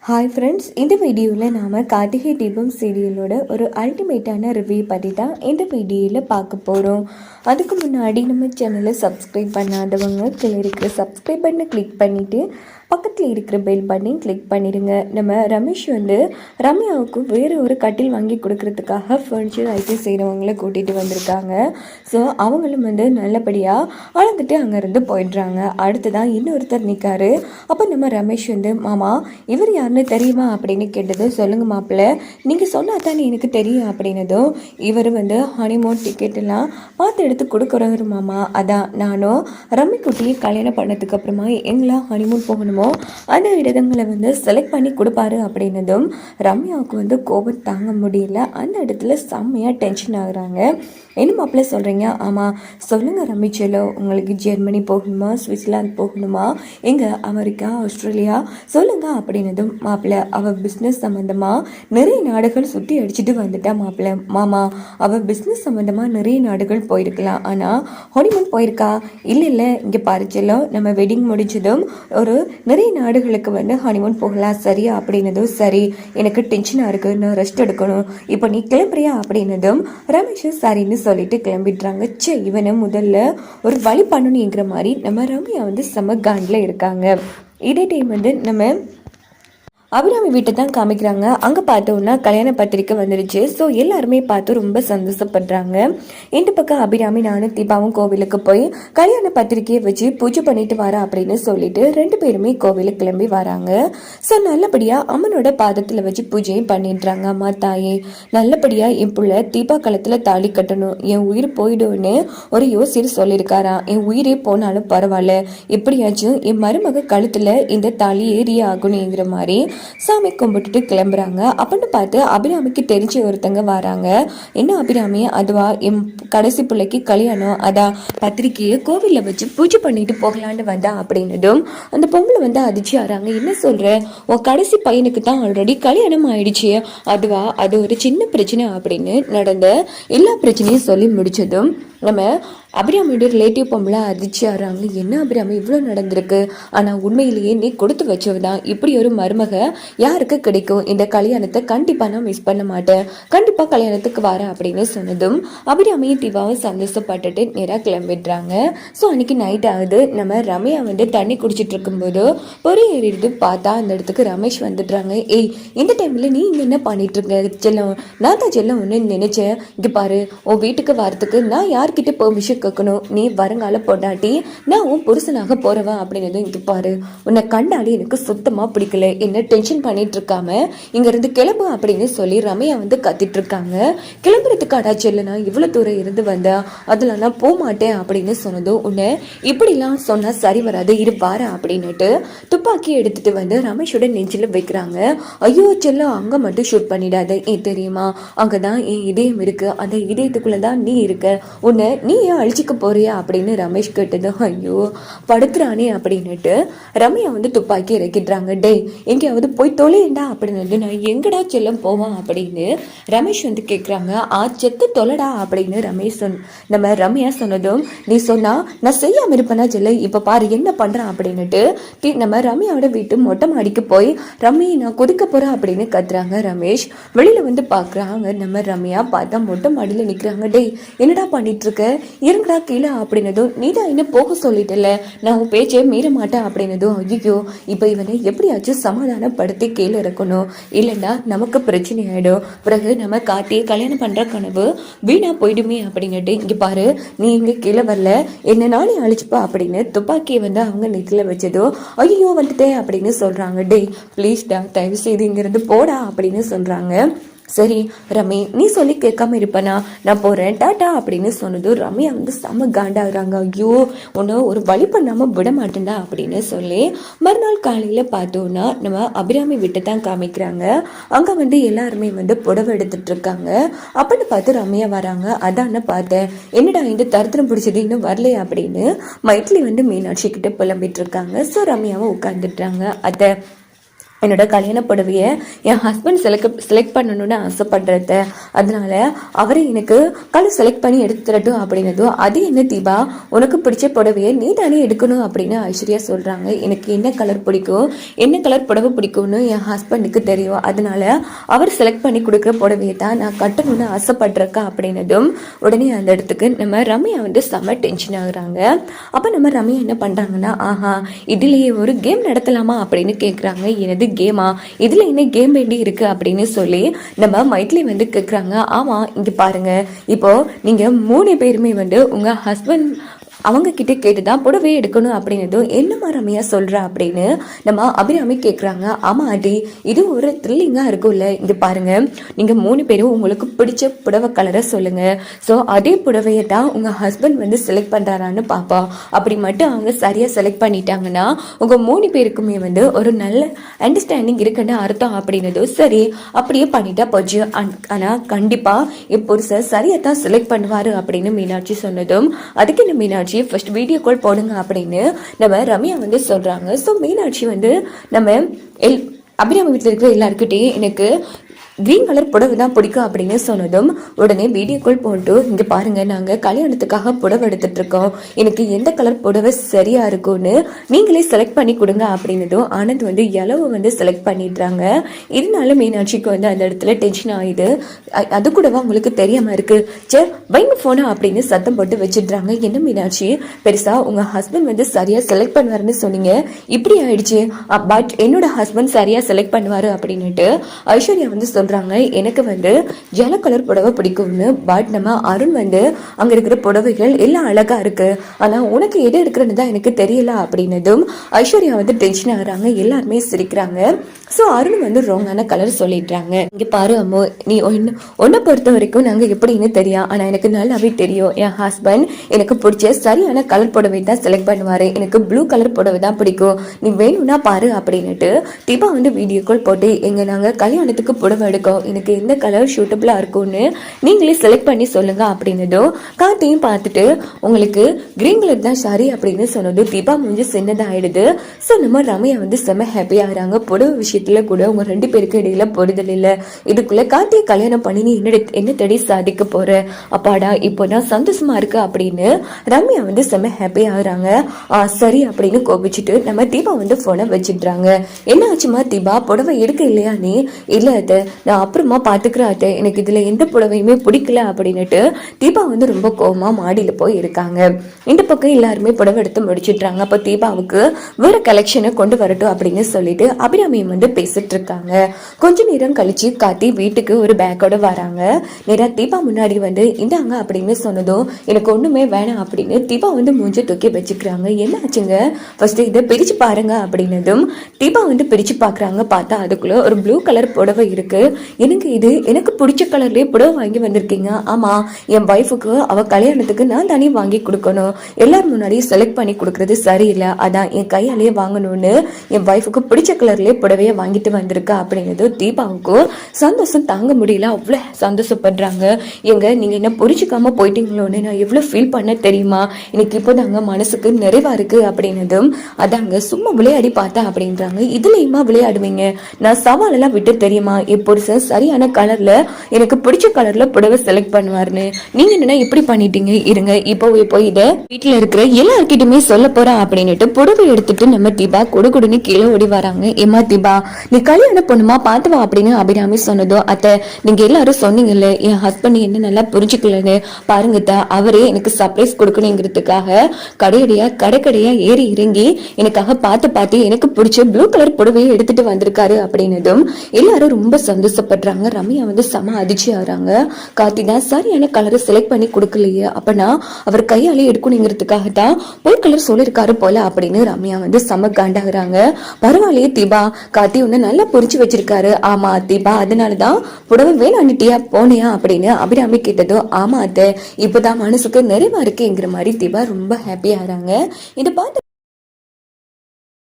Hi friends, இந்த வீடியோவில் நாம் கார்த்திகை தீபம் சீரியலோட ஒரு அல்டிமேட்டான ரிவ்யூ பற்றி தான் இந்த வீடியோவில் பார்க்க போகிறோம். அதுக்கு முன்னாடி நம்ம சேனலை சப்ஸ்கிரைப் பண்ணாதவங்க கீழே இருக்கிற சப்ஸ்கிரைப் பட்டனை கிளிக் பண்ணிவிட்டு பக்கத்தில் இருக்கிற பெல் பட்டனையும் கிளிக் பண்ணிடுங்க. நம்ம ரமேஷ் ரம்யாவுக்கு வேறு ஒரு கட்டில் வாங்கி கொடுக்கறதுக்காக ஃபர்னிச்சர் ஐட்டம் செய்கிறவங்கள கூட்டிகிட்டு வந்திருக்காங்க. ஸோ அவங்களும் நல்லபடியாக அளந்துட்டு அங்கேருந்து போயிடுறாங்க. அடுத்துதான் இன்னொருத்தர் நிற்காரு. அப்போ நம்ம ரமேஷ் மாமா இவர் யாருன்னு தெரியுமா அப்படின்னு கேட்டது. சொல்லுங்க மாப்பிள்ளை, நீங்கள் சொன்னால் தானே எனக்கு தெரியும் அப்படின்னதும் இவர் ஹனிமூன் டிக்கெட் எல்லாம் பார்த்து எடுத்து கொடுக்குறவர் மாமா. அதான் நானும் ரம்மிக்குட்டியை கல்யாணம் பண்ணதுக்கு அப்புறமா எங்கெல்லாம் ஹனிமூன் போகணுமோ அந்த இடங்களை செலக்ட் பண்ணி கொடுப்பாரு அப்படின்னதும் ரம்யாவுக்கு கோபம் தாங்க முடியல. அந்த இடத்துல செம்மையாக டென்ஷன் ஆகுறாங்க. என்ன மாப்பிள்ளை சொல்கிறீங்க? ஆமாம் சொல்லுங்கள் ரமிச்சலோ, உங்களுக்கு ஜெர்மனி போகணுமா, சுவிட்சர்லாந்து போகணுமா, எங்கே அமெரிக்கா, ஆஸ்திரேலியா சொல்லுங்கள் அப்படின்னதும் மாப்பிள்ளை அவள் பிஸ்னஸ் சம்மந்தமாக நிறைய நாடுகள் சுற்றி அடிச்சுட்டு வந்துட்டா மாப்பிள்ளை. மாமா அவள் பிஸ்னஸ் சம்மந்தமாக நிறைய நாடுகள் போயிருக்கலாம், ஆனால் ஹனிமூன் போயிருக்கா? இல்லை இங்கே பாரிச்சலோ, நம்ம வெட்டிங் முடிச்சதும் ஒரு நிறைய நாடுகளுக்கு ஹனிமூன் போகலாம் சரியா அப்படின்னதும் சரி, எனக்கு டென்ஷனாக இருக்குது, நான் ரெஸ்ட் எடுக்கணும், இப்போ நீ கிளம்புறியா அப்படின்னதும் ரமேஷ் சரின்னு சொல்லிட்டு கிளம்பிடுறாங்க. இவனை முதல்ல ஒரு வழி பண்ணணுங்கிற மாதிரி நம்ம ரம்யா செம காண்டில் இருக்காங்க. இதே டைம் நம்ம அபிராமி வீட்டை தான் காமிக்கிறாங்க. அங்கே பார்த்தோன்னா கல்யாண பத்திரிக்கை வந்துருச்சு. ஸோ எல்லாருமே பார்த்து ரொம்ப சந்தோஷப்படுறாங்க. இந்த பக்கம் அபிராமி நானும் தீபாவும் கோவிலுக்கு போய் கல்யாண பத்திரிக்கையை வச்சு பூஜை பண்ணிட்டு வர அப்படின்னு சொல்லிட்டு ரெண்டு பேருமே கோவிலுக்கு கிளம்பி வராங்க. ஸோ நல்லபடியாக அம்மனோட பாதத்தில் வச்சு பூஜையும் பண்ணிடுறாங்க. அம்மா தாயே, நல்லபடியாக என் பிள்ளை தீபா களத்தில் தாலி கட்டணும், என் உயிர் போயிடும்னு ஒரு யோசிச்சு சொல்லியிருக்காராம். என் உயிரே போனாலும் பரவாயில்ல, எப்படியாச்சும் என் மருமக கழுத்தில் இந்த தாலி ஏறியே ஆகணுங்கிற மாதிரி சாமி கும்பிட்டுட்டு கிளம்புறாங்க. அப்படின்னு பார்த்து அபிராமிக்கு தெரிஞ்ச ஒருத்தங்க வராங்க. என்ன அபிராமி, அதுவா என் கடைசி பிள்ளைக்கு கல்யாணம், அதான் பத்திரிக்கையை கோவிலில் வச்சு பூஜை பண்ணிட்டு போகலான்னு வந்தா அப்படின்னதும் அந்த பொம்பளை அதிர்ச்சி ஆறாங்க. என்ன சொல்ற, உன் கடைசி பையனுக்கு தான் ஆல்ரெடி கல்யாணம் ஆயிடுச்சு, அதுவா அது ஒரு சின்ன பிரச்சனை அப்படின்னு நடந்த எல்லா பிரச்சனையும் சொல்லி முடிச்சதும் நம்ம அபிராமியோட ரிலேட்டிவ் பொம்பளை அதிர்ச்சி ஆகிறாங்க. என்ன அபிராமி இவ்வளோ நடந்திருக்கு, ஆனால் உண்மையிலேயே நீ கொடுத்து வச்சவதான், இப்படி ஒரு மருமக யாருக்கு கிடைக்கும், இந்த கல்யாணத்தை கண்டிப்பாக நான் மிஸ் பண்ண மாட்டேன், கண்டிப்பாக கல்யாணத்துக்கு வரேன் அப்படின்னு சொன்னதும் அபிராமியும் தீபாவும் சந்தோஷப்பட்டுட்டு நேராக கிளம்பிடுறாங்க. ஸோ அன்னைக்கு நைட் ஆகுது. நம்ம ரம்யா தண்ணி குடிச்சிட்டு இருக்கும்போது பொறி ஏறிடுது. பார்த்தா அந்த இடத்துக்கு ரமேஷ் வந்துடுறாங்க. ஏய், இந்த டைமில் நீ இங்கே என்ன பண்ணிட்டு இருக்க செல்லம்? நான் தான் செல்லம் ஒன்று நினைச்சேன். இங்கே பாரு, உன் வீட்டுக்கு வரத்துக்கு நான் யார்கிட்ட பெர்மிஷன் கேட்கணும், நீ வருங்கால பொண்டாட்டி, நான் உன் புருஷனாக போறவன் அப்படின்னது. இங்க பாரு, உன்னை கண்டாலே எனக்கு சுத்தமா பிடிக்கல, என்ன டென்ஷன் பண்ணிட்டு இருக்காம இங்க இருந்து கிளம்பு அப்படின்னு சொல்லி ரம்யா கத்திட்டு இருக்காங்க. கிளம்புறதுக்கு அடாச்சல்ல இவ்வளவு தூரம் இருந்து வந்தா, அதுல நான் போக மாட்டேன் அப்படின்னு சொன்னதும் உன்னை இப்படிலாம் சொன்னா சரி வராது, இரு வார அப்படின்னுட்டு துப்பாக்கி எடுத்துட்டு ரமேஷோட நெஞ்சில வைக்கிறாங்க. ஐயோ செல்லம், அங்க மட்டும் ஷூட் பண்ணிடாத, ஏன் தெரியுமா, அங்கதான் என் இதயம் இருக்கு, அந்த இதயத்துக்குள்ளதான் நீ இருக்க, உன்னை நீ ஏன் அழிச்சிக்க போறியா அப்படின்னு ரமேஷ் கேட்டது. ஐயோ படுத்துறானே அப்படின்னுட்டு ரம்யா துப்பாக்கி இறக்கிடுறாங்க. டே, எங்கேயாவது போய் தொலையண்டா அப்படின்னு. நான் எங்கடா செல்லம் போவான் அப்படின்னு ரமேஷ் கேட்குறாங்க. செத்து தொலைடா அப்படின்னு நம்ம ரம்யா சொன்னதும், நீ சொன்னா நான் செய்யாம இருப்பேனா செல்ல, இப்ப பாரு என்ன பண்றான் அப்படின்னுட்டு நம்ம ரம்யாவோட வீட்டு மொட்டை மாடிக்கு போய் ரம்யா நான் குதிக்க போறேன் அப்படின்னு கத்துறாங்க. ரமேஷ் வெளியில பாக்குறாங்க. நம்ம ரம்யா பார்த்தா மொட்டை மாடியில நிக்கிறாங்க. டே, என்னடா பண்ணிட்டு இருக்க, இருங்கடா கீழே அப்படின்னதும், நீ தான் என்ன போக சொல்லிட்டல, நான் உன் பேச்சே மீற மாட்டேன் அப்படின்னதும், ஐயோ இப்போ இவனை எப்படியாச்சும் சமாதானப்படுத்தி கீழே இருக்கணும், இல்லைன்னா நமக்கு பிரச்சனை ஆயிடும், பிறகு நம்ம காட்டியே கல்யாணம் பண்ற கனவு வீணா போயிடுமே அப்படின்னுட்டு. இங்க பாரு, நீ இங்க கீழே வரல, என்ன நானே அழிச்சுப்பா அப்படின்னு துப்பாக்கியை அவங்க நெத்தில வச்சதோ, ஐயோ வந்துட்டேன் அப்படின்னு சொல்றாங்க. டே ப்ளீஸ்டா, தயவு செய்து இங்கிருந்து போடா அப்படின்னு சொல்றாங்க. சரி ரமி, நீ சொல்லி கேட்காம இருப்பனா, நான் போறேன் டாட்டா அப்படின்னு சொன்னதும் ரம்யா செம காண்டாகிறாங்க. ஐயோ உன்னை ஒரு வழி பண்ணாம விட மாட்டேன்டா அப்படின்னு சொல்லி மறுநாள் காலையில பார்த்தோன்னா நம்ம அபிராமி விட்டு தான் காமிக்கிறாங்க. அங்க எல்லாருமே புடவை எடுத்துட்டு இருக்காங்க. அப்படின்னு பார்த்து ரம்யா வராங்க. அதான் பார்த்தேன், என்னடா இந்த தரித்திரம் பிடிச்சது இன்னும் வரலையா அப்படின்னு மைட்லி மீனாட்சி கிட்ட புலம்பிட்டு இருக்காங்க. ஸோ ரம்யாவை உட்காந்துட்டுறாங்க. அதை என்னோட கல்யாண புடவையை என் ஹஸ்பண்ட் செலக்ட் பண்ணணும்னு ஆசைப்படுறத, அதனால அவரை எனக்கு கலர் செலக்ட் பண்ணி எடுத்து தரட்டும் அப்படின்னதும், அது என்ன தீபா, உனக்கு பிடிச்ச புடவையை நீ தானே எடுக்கணும் அப்படின்னு ஐஸ்வர்யா சொல்றாங்க. எனக்கு என்ன கலர் பிடிக்கும், என்ன கலர் புடவை பிடிக்கும்னு என் ஹஸ்பண்டுக்கு தெரியும், அதனால அவர் செலக்ட் பண்ணி கொடுக்குற புடவையை தான் நான் கட்டணும்னு ஆசைப்படுறக்கா அப்படின்னதும், உடனே அந்த இடத்துக்கு நம்ம ரம்யா வந்து செம்ம டென்ஷன் ஆகுறாங்க. அப்போ நம்ம ரம்யா என்ன பண்றாங்கன்னா, ஆஹா இதுலேயே ஒரு கேம் நடத்தலாமா அப்படின்னு கேட்குறாங்க. எனது கேமா, இதுல என்ன கேம் வேண்டி இருக்கு அப்படின்னு சொல்லி நம்ம மைட்லி வந்து கேட்குறாங்க. ஆமா இங்க பாருங்க, இப்போ நீங்க 3 பேருமே வந்து உங்க ஹஸ்பண்ட் அவங்க கிட்ட கேட்டுதான் புடவை எடுக்கணும் அப்படின்னதும், என்னமா ரம்யா சொல்ற அப்படின்னு நம்ம அபிராமி கேட்குறாங்க. ஆமா ஆண்டி, இது ஒரு த்ரில்லிங்காக இருக்கும்ல, இங்கே பாருங்க நீங்கள் 3 பேரும் உங்களுக்கு பிடிச்ச புடவை கலரை சொல்லுங்க, ஸோ அதே புடவையை தான் உங்கள் ஹஸ்பண்ட் வந்து செலக்ட் பண்ணுறாரான்னு பார்ப்போம். அப்படி மட்டும் அவங்க சரியாக செலக்ட் பண்ணிட்டாங்கன்னா உங்கள் 3 பேருக்குமே வந்து ஒரு நல்ல அண்டர்ஸ்டாண்டிங் இருக்குன்னு அர்த்தம் அப்படின்னதும், சரி அப்படியே பண்ணிட்டா போச்சு, ஆனால் கண்டிப்பாக என் புருஷன் சரியாக தான் செலக்ட் பண்ணுவார் அப்படின்னு மீனாட்சி சொன்னதும், அதுக்கு என்ன மீனாட்சி ஃபர்ஸ்ட் வீடியோ கால் போடுங்க அப்படின்னு நம்ம ரம்யா வந்து சொல்றாங்க. ஸோ மீனாட்சி வந்து நம்ம அபிராமி வீட்டில் இருக்கிற எல்லாருக்கிட்டையும் எனக்கு கிரீன் கலர் புடவை தான் பிடிக்கும் அப்படின்னு சொன்னதும், உடனே வீடியோ கால் போட்டு இங்கே பாருங்க நாங்கள் கல்யாணத்துக்காக புடவை எடுத்துட்டு இருக்கோம், எனக்கு எந்த கலர் புடவை சரியா இருக்கும்னு நீங்களே செலக்ட் பண்ணி கொடுங்க அப்படின்னதும், ஆனந்த் வந்து எலவு வந்து செலக்ட் பண்ணிடுறாங்க. இதனால மீனாட்சிக்கு வந்து அந்த இடத்துல டென்ஷன் ஆயிடுது. அது கூடவா உங்களுக்கு தெரியாம இருக்கு, சே வைங்க போனா அப்படின்னு சத்தம் போட்டு வச்சிடுறாங்க. என்ன மீனாட்சி, பெருசா உங்க ஹஸ்பண்ட் வந்து சரியா செலக்ட் பண்ணுவாருன்னு சொன்னீங்க, இப்படி ஆயிடுச்சு, பட் என்னோட ஹஸ்பண்ட் சரியா செலக்ட் பண்ணுவாரு அப்படின்னுட்டு ஐஸ்வர்யா வந்து சொல்றாங்க. எனக்கு வந்து ஜல கலர் புடவை பிடிக்கும்னு, பட் நம்ம அருண் வந்து அங்க இருக்கிற புடவைகள் எல்லாம் அழகா இருக்கு, ஆனா உனக்கு எது எடுக்கிறன்னு தான் எனக்கு தெரியல அப்படின்னதும் ஐஸ்வர்யா வந்து டென்ஷன் ஆகுறாங்க. எல்லாருமே சிரிக்கிறாங்க. ஸோ அருண் வந்து ராங்கான கலர் சொல்லிடுறாங்க. இங்க பாரு அம்மோ, நீ ஒன்னை பொறுத்த வரைக்கும் நாங்க எப்படின்னு தெரியும், ஆனா எனக்கு நல்லாவே தெரியும் என் ஹஸ்பண்ட் எனக்கு பிடிச்ச சரியான கலர் புடவை தான் செலக்ட் பண்ணுவாரு, எனக்கு ப்ளூ கலர் புடவை தான் பிடிக்கும், நீ வேணும்னா பாரு அப்படின்னுட்டு தீபா வந்து வீடியோ கால் போட்டு, எங்க நாங்க கல்யாணத்துக்கு புடவை எடுக்கோம், எனக்கு எந்த கலர் சூட்டபிளா இருக்கும்னு நீங்களே செலக்ட் பண்ணி சொல்லுங்க அப்படின்னதும், கார்த்தியும் பார்த்துட்டு உங்களுக்கு கிரீன் கலர் தான் சாரி அப்படின்னு சொன்னதும் தீபா முடிஞ்சு சின்னதாயிடுது. ஸோ நம்ம ரம்யா வந்து செம்ம ஹாப்பி ஆகிறாங்க. புடவை விஷயத்துல கூட உங்க 2 பேருக்கு இடையில புரிதல் இல்ல, இதுக்குள்ள கார்த்தியை கல்யாணம் பண்ணி நீ என்ன தேடி சாதிக்க போற, அப்பாடா இப்போ நான் சந்தோஷமா இருக்கு அப்படின்னு ரம்யா வந்து செம்ம ஹாப்பி ஆகுறாங்க. சரி அப்படின்னு கோபிச்சுட்டு நம்ம தீபா வந்து போனை வச்சிடுறாங்க. என்ன ஆச்சுமா தீபா, புடவை எடுக்க இல்லையா நீ? இல்ல அத்தை, நான் அப்புறமா பாத்துக்கிறேன் அத்தை, எனக்கு இதுல எந்த புடவையுமே பிடிக்கல அப்படின்னுட்டு தீபா வந்து ரொம்ப கோவமா மாடியில போய் இருக்காங்க. இந்த பக்கம் எல்லாருமே புடவை எடுத்து முடிச்சிடுறாங்க. அப்போ தீபாவுக்கு வேற கலெக்ஷனை கொண்டு வரட்டும் அப்படின்னு சொல்லிட்டு அபிராமியம் வந்து பேசிட்டு இருக்காங்க. கொஞ்ச நேரம் கழிச்சு கார்த்தி வீட்டுக்கு ஒரு பேக்கோட வராங்க. நேரா தீபா முன்னாடி வந்து இந்தாங்க அப்படின்னு சொன்னதும், எனக்கு ஒண்ணுமே வேணாம் அப்படின்னு தீபா வந்து மூஞ்ச தூக்கி வச்சுக்கிறாங்க. என்ன ஆச்சுங்க, ஃபர்ஸ்ட் இதை பிரிச்சு பாருங்க அப்படின்னதும் தீபா வந்து பிரிச்சு பாக்குறாங்க. பார்த்தா அதுக்குள்ள ஒரு ப்ளூ கலர் புடவை இருக்கு. எனக்கு இது எனக்கு பிடிச்ச கலர்லயே புடவை வாங்கி வந்திருக்கீங்க. ஆமா, என் வைஃபுக்கு அவ கல்யாணத்துக்கு நான் தானே வாங்கி கொடுக்கணும், எல்லாரும் முன்னாடி செலக்ட் பண்ணி கொடுக்கறது சரியில்லை, அதான் என் கையாலேயே வாங்கணும்னு என் வைஃபுக்கு பிடிச்ச கலர்லயே புடவைய வாங்கிட்டு வந்திருக்கா அப்படிங்கிறது தீபாவுக்கும் சந்தோஷம் தாங்க முடியல. அவ்வளோ சந்தோஷப்படுறாங்க. எங்க நீங்க என்ன புரிச்சுக்காம போயிட்டீங்களோன்னு நான் எவ்வளவு ஃபீல் பண்ண தெரியுமா, எனக்கு இப்போதாங்க மனசுக்கு நிறைவா இருக்கு அப்படின்னதும், அதாங்க சும்மா விளையாடி பார்த்தா அப்படின்றாங்க. இதுலயுமா விளையாடுவீங்க, நான் சவாலெல்லாம் விட்டு தெரியுமா, என் புருஷன் சரியான கலர்ல எனக்கு பிடிச்ச கலர்ல புடவை செலக்ட் பண்ணுவாருன்னு, நீங்க என்ன இப்படி பண்ணிட்டீங்க, இருங்க இப்போவே போய் இதை வீட்டுல இருக்கிற எல்லார்கிட்டயுமே சொல்ல போறேன் அப்படின்னுட்டு புடவை எடுத்துட்டு நம்ம தீபா கொடுக்குடுன்னு கீழே ஓடி வராங்க. ஏமா தீபா, நீ கல்யாணம் பொண்ணுமா பாத்துவா அப்படின்னு அபிராமி சொன்னதோ, அத்தை நீங்க எல்லாரும் சொன்னீங்கல்ல என் ஹஸ்பண்ட் என்ன நல்லா புரிஞ்சுக்கலன்னு, பாருங்க அவரே எனக்கு சர்ப்ரைஸ் கொடுக்கணுங்கிறதுக்காக கடைக்கடையா ஏறி இறங்கி எனக்காக பார்த்து எனக்கு பிடிச்ச ப்ளூ கலர் புடவையை எடுத்துட்டு வந்திருக்காரு அப்படின்னதும் எல்லாரும் ரொம்ப சந்தோஷப்படுறாங்க. ரம்யா வந்து செம அதிர்ச்சி ஆகுறாங்க. கார்த்தி தான் சரியான கலரை செலக்ட் பண்ணி கொடுக்கலையே, அப்பனா அவர் கையாலே எடுக்கணுங்கிறதுக்காக தான் போய் கலர் சொல்லிருக்காரு போல அப்படின்னு ரம்யா வந்து செம காண்டாகிறாங்க. பரவாயில்லையே தீபா, கார்த்தி உன்னை நல்லா புரிச்சு வச்சிருக்காரு. ஆமா தீபா, அதனாலதான் புடவை வேணான்னுட்டியா போனியா அப்படின்னு அபிராமி கேட்டதோ, ஆமா அத்தை இப்பதான் மனசுக்கு நிறைவா இருக்குங்கிற மாதிரி தீபா ரொம்ப ஹாப்பி ஆகிறாங்க. இதை பார்த்து